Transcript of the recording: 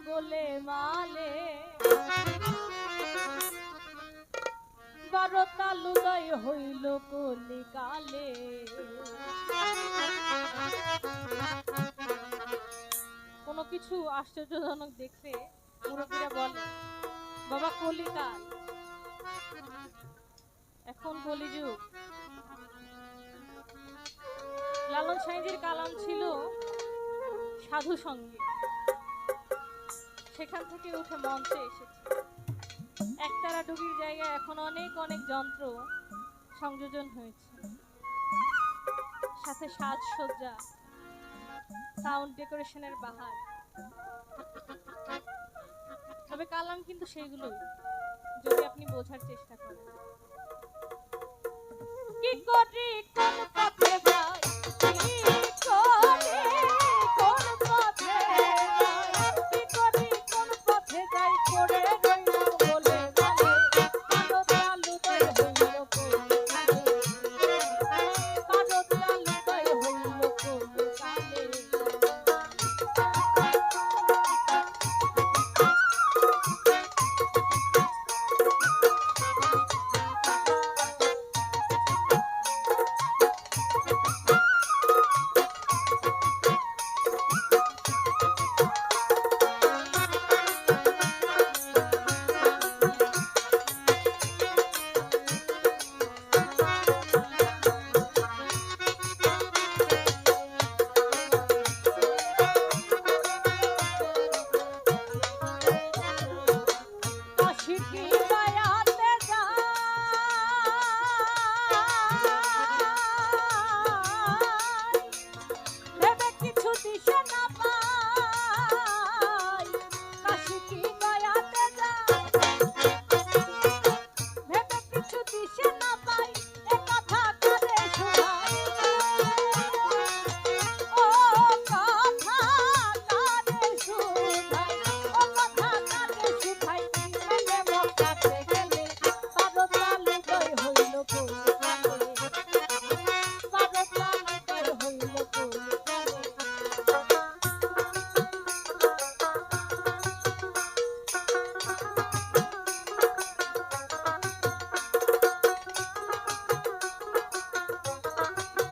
গোলে মালে বারো তালুদয় হইল কলিকালে। কোনো কিছু আশ্চর্যজনক দেখলে মুরব্বীরা বলে বাবা কলিকাল, এখন কলিযুগ। লালন সাঁইজির কালাম ছিল সাধু সঙ্গে, সেখান থেকে উঠে মঞ্চে এসেছে। একতারা ডুগির জায়গায় এখন অনেক অনেক যন্ত্র সংযোজন হয়েছে, সাথে সাজসজ্জা, সাউন্ড ডেকোরেশনের বাহার। তবে কালাম কিন্তু সেইগুলোই, যদি আপনি বোঝার চেষ্টা করেন। কি করি